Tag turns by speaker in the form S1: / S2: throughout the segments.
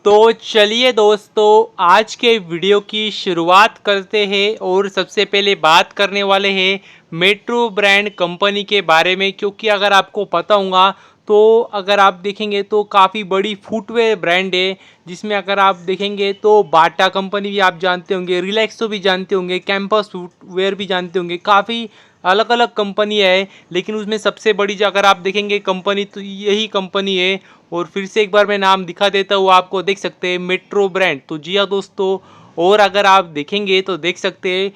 S1: तो चलिए दोस्तों, आज के वीडियो की शुरुआत करते हैं और सबसे पहले बात करने वाले हैं मेट्रो ब्रांड कंपनी के बारे में। क्योंकि अगर आपको पता होगा तो अगर आप देखेंगे तो काफ़ी बड़ी फुटवेयर ब्रांड है, जिसमें अगर आप देखेंगे तो बाटा कंपनी भी आप जानते होंगे, रिलैक्सो भी जानते होंगे, कैंपस फुटवेयर भी जानते होंगे, काफ़ी अलग अलग कंपनी है। लेकिन उसमें सबसे बड़ी जो अगर आप देखेंगे कंपनी तो यही कंपनी है। और फिर से एक बार मैं नाम दिखा देता हूँ आपको, देख सकते हैं मेट्रो ब्रांड। तो जी हाँ दोस्तों, और अगर आप देखेंगे तो देख सकते हैं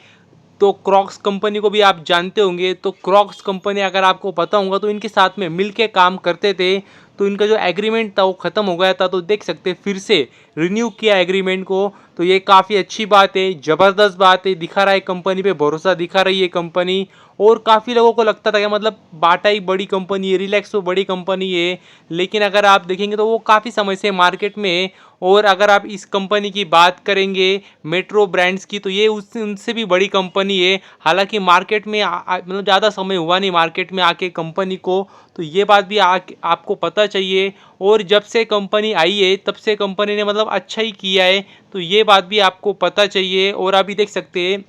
S1: तो क्रॉक्स कंपनी को भी आप जानते होंगे। तो क्रॉक्स कंपनी अगर आपको पता होगा तो इनके साथ में मिल के काम करते थे। तो इनका जो एग्रीमेंट था वो ख़त्म हो गया था, तो देख सकते हैं फिर से रिन्यू किया एग्रीमेंट को। तो ये काफ़ी अच्छी बात है, ज़बरदस्त बात है, दिखा रहा है कंपनी पे भरोसा दिखा रही है कंपनी। और काफ़ी लोगों को लगता था कि मतलब बाटा ही बड़ी कंपनी है, रिलैक्सो बड़ी कंपनी है, लेकिन अगर आप देखेंगे तो वो काफ़ी समय से मार्केट में है। और अगर आप इस कंपनी की बात करेंगे मेट्रो ब्रांड्स की, तो ये उस उनसे भी बड़ी कंपनी है। हालांकि मार्केट में मतलब ज़्यादा समय हुआ नहीं मार्केट में आके कंपनी को, तो ये बात भी आपको पता चाहिए। और जब से कंपनी आई है तब से कंपनी ने मतलब अच्छा ही किया है, तो ये बात भी आपको पता चाहिए। और अभी देख सकते हैं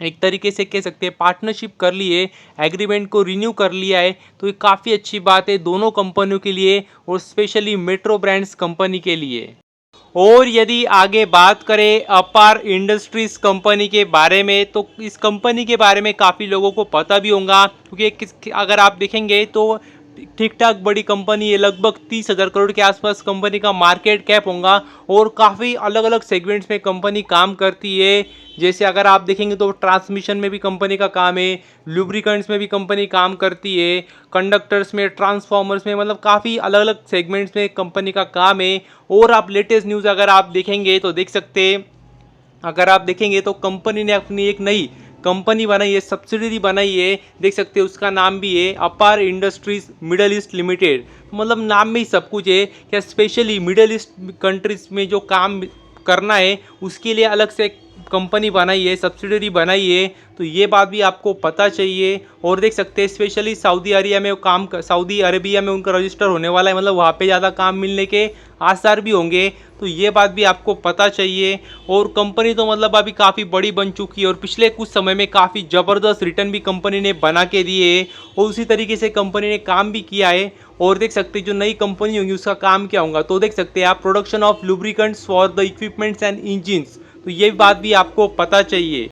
S1: एक तरीके से कह सकते हैं पार्टनरशिप कर ली है, एग्रीमेंट को रिन्यू कर लिया है। तो ये काफ़ी अच्छी बात है दोनों कंपनियों के लिए, और स्पेशली मेट्रो ब्रांड्स कंपनी के लिए। और यदि आगे बात करें अपार इंडस्ट्रीज कंपनी के बारे में, तो इस कंपनी के बारे में काफ़ी लोगों को पता भी होगा। क्योंकि अगर आप देखेंगे तो ठीक ठाक बड़ी कंपनी है, लगभग 30,000 करोड़ के आसपास कंपनी का मार्केट कैप होगा। और काफ़ी अलग अलग सेगमेंट्स में कंपनी काम करती है। जैसे अगर आप देखेंगे तो ट्रांसमिशन में भी कंपनी का काम है, लुब्रिकेंट्स में भी कंपनी काम करती है, कंडक्टर्स में, ट्रांसफॉर्मर्स में, मतलब काफ़ी अलग अलग सेगमेंट्स में कंपनी का काम है। और आप लेटेस्ट न्यूज़ अगर आप देखेंगे तो देख सकते हैं, अगर आप देखेंगे तो कंपनी ने अपनी एक नई कंपनी बनाई है, सब्सिडरी बनाई है, देख सकते हैं उसका नाम भी है अपार इंडस्ट्रीज मिडल ईस्ट लिमिटेड। मतलब नाम में ही सब कुछ है क्या, स्पेशली मिडल ईस्ट कंट्रीज में जो काम करना है उसके लिए अलग से कंपनी बनाई है, सब्सिडरी बनाई है। तो ये बात भी आपको पता चाहिए। और देख सकते हैं स्पेशली सऊदी अरेबिया में उनका रजिस्टर होने वाला है, मतलब वहाँ पे ज़्यादा काम मिलने के आसार भी होंगे। तो ये बात भी आपको पता चाहिए। और कंपनी तो मतलब अभी काफ़ी बड़ी बन चुकी है, और पिछले कुछ समय में काफ़ी ज़बरदस्त रिटर्न भी कंपनी ने बना के दिए है, और उसी तरीके से कंपनी ने काम भी किया है। और देख सकते हैं जो नई कंपनी होगी उसका काम क्या होगा, तो देख सकते हैं आप production of lubricants for the equipments and engines. तो ये बात भी आपको पता चाहिए।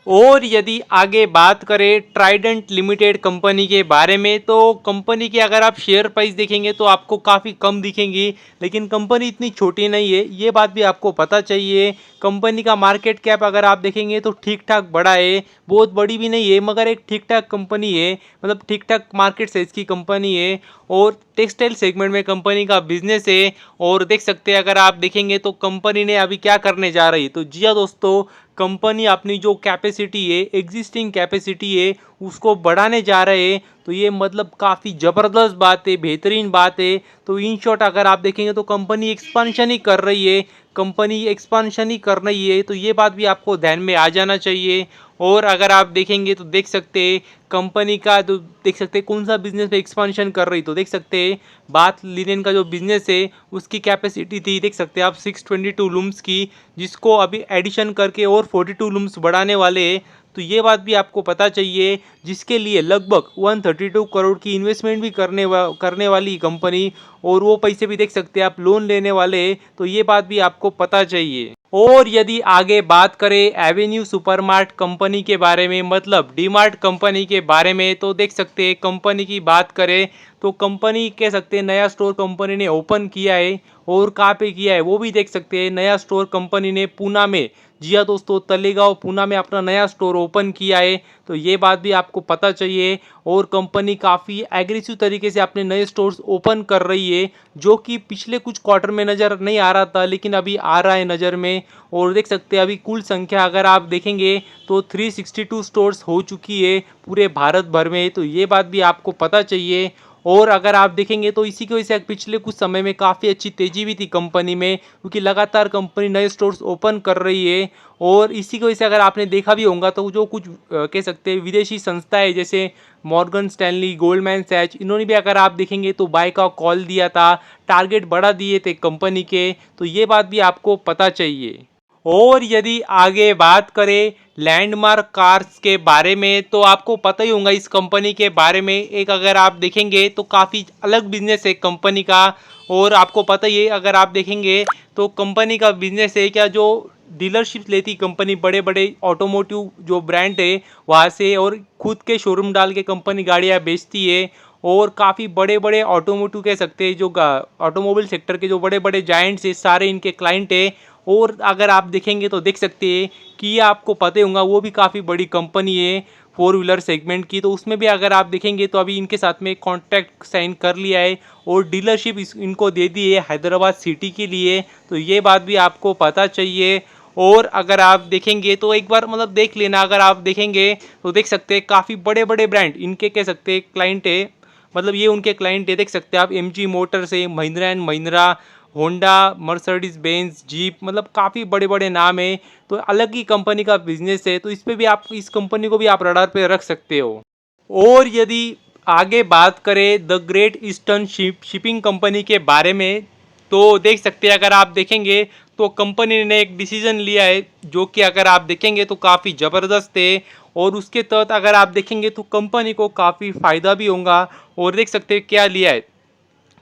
S1: और यदि आगे बात करें ट्राइडेंट लिमिटेड कंपनी के बारे में, तो कंपनी के अगर आप शेयर प्राइस देखेंगे तो आपको काफ़ी कम दिखेंगी, लेकिन कंपनी इतनी छोटी नहीं है, ये बात भी आपको पता चाहिए। कंपनी का मार्केट कैप अगर आप देखेंगे तो ठीक ठाक बड़ा है, बहुत बड़ी भी नहीं है, मगर एक ठीक ठाक कंपनी है, मतलब ठीक ठाक मार्केट साइज की कंपनी है। और टेक्सटाइल सेगमेंट में कंपनी का बिजनेस है। और देख सकते हैं अगर आप देखेंगे तो कंपनी ने अभी क्या करने जा रही है, तो जी हाँ दोस्तों, कंपनी अपनी जो कैपेसिटी है, एग्जिस्टिंग कैपेसिटी है, उसको बढ़ाने जा रहे हैं। तो ये मतलब काफ़ी ज़बरदस्त बात है, बेहतरीन बात है। तो इन शॉर्ट अगर आप देखेंगे तो कंपनी एक्सपांशन ही कर रही है, कंपनी एक्सपांशन ही कर रही है। तो ये बात भी आपको ध्यान में आ जाना चाहिए। और अगर आप देखेंगे तो देख सकते हैं कंपनी का, तो देख सकते हैं कौन सा बिजनेस में एक्सपांशन कर रही, तो देख सकते हैं बाथ लिनेन का जो बिजनेस है उसकी कैपेसिटी थी, देख सकते हैं आप 622 लूम्स की, जिसको अभी एडिशन करके और 42 लूम्स बढ़ाने वाले हैं। तो ये बात भी आपको पता चाहिए, जिसके लिए लगभग 132 करोड़ की इन्वेस्टमेंट भी करने वाली कंपनी, और वो पैसे भी देख सकते हैं आप लोन लेने वाले हैं। तो ये बात भी आपको पता चाहिए। और यदि आगे बात करें एवेन्यू सुपरमार्ट कंपनी के बारे में, मतलब डीमार्ट कंपनी के बारे में, तो देख सकते हैं कंपनी की बात करें तो कंपनी कह सकते हैं नया स्टोर कंपनी ने ओपन किया है। और कहाँ पे किया है वो भी देख सकते हैं, नया स्टोर कंपनी ने पूना में, जी हाँ दोस्तों, तलेगांव पूना में अपना नया स्टोर ओपन किया है। तो ये बात भी आपको पता चाहिए। और कंपनी काफ़ी एग्रेसिव तरीके से अपने नए स्टोर्स ओपन कर रही है, जो कि पिछले कुछ क्वार्टर में नज़र नहीं आ रहा था, लेकिन अभी आ रहा है नज़र में। और देख सकते हैं अभी कुल संख्या अगर आप देखेंगे तो 362 स्टोर्स हो चुकी है पूरे भारत भर में। तो ये बात भी आपको पता चाहिए। और अगर आप देखेंगे तो इसी की वजह से पिछले कुछ समय में काफ़ी अच्छी तेज़ी भी थी कंपनी में, क्योंकि लगातार कंपनी नए स्टोर्स ओपन कर रही है। और इसी की वजह से अगर आपने देखा भी होगा तो जो कुछ कह सकते हैं विदेशी संस्थाएं जैसे मॉर्गन स्टैनली, गोल्डमैन सैच, इन्होंने भी अगर आप देखेंगे तो बाय का कॉल दिया था, टारगेट बढ़ा दिए थे कंपनी के, तो ये बात भी आपको पता चाहिए। और यदि आगे बात करें लैंडमार्क कार्स के बारे में, तो आपको पता ही होगा इस कंपनी के बारे में। एक अगर आप देखेंगे तो काफ़ी अलग बिजनेस है कंपनी का। और आपको पता ही है अगर आप देखेंगे तो कंपनी का बिजनेस है क्या, जो डीलरशिप लेती कंपनी बड़े बड़े ऑटोमोटिव जो ब्रांड है वहाँ से, और खुद के शोरूम डाल के कंपनी गाड़ियाँ बेचती है। और काफ़ी बड़े बड़े ऑटोमोटिव कह सकते हैं जो ऑटोमोबाइल सेक्टर के जो बड़े बड़े जायंट्स है सारे इनके क्लाइंट है। और अगर आप देखेंगे तो देख सकते हैं कि ये आपको पता होगा वो भी काफ़ी बड़ी कंपनी है फोर व्हीलर सेगमेंट की, तो उसमें भी अगर आप देखेंगे तो अभी इनके साथ में कॉन्ट्रैक्ट साइन कर लिया है और डीलरशिप इनको दे दी है हैदराबाद सिटी के लिए, तो ये बात भी आपको पता चाहिए। और अगर आप देखेंगे तो एक बार मतलब देख लेना, अगर आप देखेंगे तो देख सकते हैं काफ़ी बड़े बड़े ब्रांड इनके कह सकते हैं क्लाइंट है, मतलब ये उनके क्लाइंट है। देख सकते हैं आप एमजी मोटर्स है, Mahindra and Mahindra, Honda, Mercedes Benz, jeep, मतलब काफ़ी बड़े बड़े नाम है। तो अलग ही कंपनी का बिजनेस है, तो इस पे भी आप इस कंपनी को भी आप रडार पे रख सकते हो। और यदि आगे बात करें the great eastern shipping company के बारे में, तो देख सकते हैं अगर आप देखेंगे तो कंपनी ने एक डिसीजन लिया है जो कि अगर आप देखेंगे तो काफ़ी ज़बरदस्त है। और उसके तहत अगर आप देखेंगे तो कंपनी को काफ़ी फ़ायदा भी होगा। और देख सकते हैं क्या लिया है,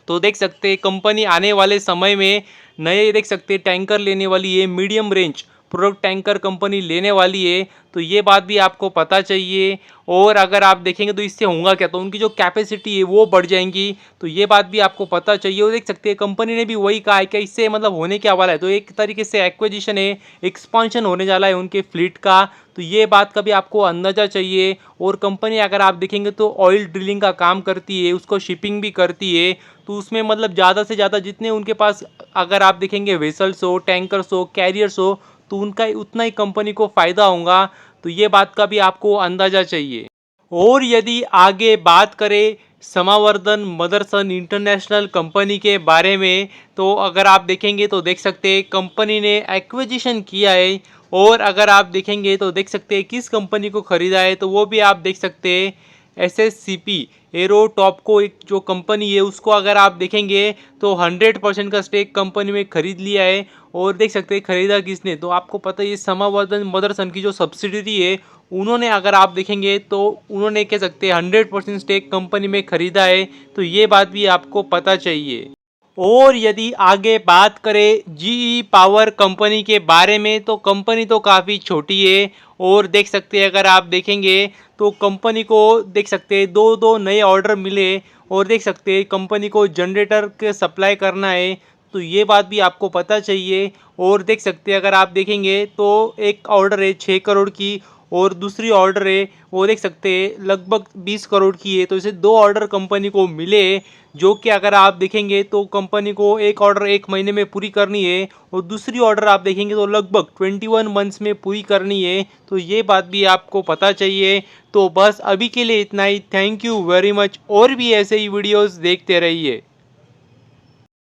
S1: तो देख सकते हैं कंपनी आने वाले समय में नए देख सकते हैं टैंकर लेने वाली है, medium range product tanker company लेने वाली है, तो ये बात भी आपको पता चाहिए। और अगर आप देखेंगे तो इससे होगा क्या, तो उनकी जो कैपेसिटी है वो बढ़ जाएंगी, तो ये बात भी आपको पता चाहिए। और देख सकते हैं कंपनी ने भी वही कहा है कि इससे मतलब होने क्या वाला है, तो एक तरीके से एक्विजिशन है, एक्सपांशन होने वाला है उनके फ्लीट का, तो ये बात का भी आपको अंदाजा चाहिए। और कंपनी अगर आप देखेंगे तो ऑयल ड्रिलिंग का काम करती है, उसको शिपिंग भी करती है, तो उसमें मतलब ज़्यादा से ज़्यादा जितने उनके पास अगर आप देखेंगे वेसल्स हो, टैंकर्स हो, कैरियर्स हो, तो उनका उतना ही कंपनी को फ़ायदा होगा, तो ये बात का भी आपको अंदाज़ा चाहिए। और यदि आगे बात करें समावर्धन मदरसन इंटरनेशनल कंपनी के बारे में, तो अगर आप देखेंगे तो देख सकते हैं कंपनी ने एक्विजिशन किया है। और अगर आप देखेंगे तो देख सकते हैं किस कंपनी को ख़रीदा है, तो वो भी आप देख सकते हैं एसएससीपी एरो टॉपको एक जो कंपनी है उसको अगर आप देखेंगे तो 100% का स्टेक कंपनी में खरीद लिया है। और देख सकते हैं खरीदा किसने, तो आपको पता है ये समावर्धन मदरसन की जो सब्सिडरी है उन्होंने अगर आप देखेंगे तो उन्होंने कह सकते हैं 100% स्टेक कंपनी में खरीदा है, तो ये बात भी आपको पता चाहिए। और यदि आगे बात करें जीई पावर कंपनी के बारे में, तो कंपनी तो काफ़ी छोटी है। और देख सकते हैं अगर आप देखेंगे तो कंपनी को देख सकते हैं दो दो नए ऑर्डर मिले। और देख सकते हैं कंपनी को जनरेटर के सप्लाई करना है, तो ये बात भी आपको पता चाहिए। और देख सकते हैं अगर आप देखेंगे तो एक ऑर्डर है 6 करोड़ की, और दूसरी ऑर्डर है वो देख सकते हैं लगभग 20 करोड़ की है, तो इसे दो ऑर्डर कंपनी को मिले, जो कि अगर आप देखेंगे तो कंपनी को एक ऑर्डर 1 महीने में पूरी करनी है और दूसरी ऑर्डर आप देखेंगे तो लगभग 21 मंथ्स में पूरी करनी है, तो ये बात भी आपको पता चाहिए। तो बस अभी के लिए इतना ही। थैंक यू वेरी मच, और भी ऐसे ही वीडियोस देखते रहिए।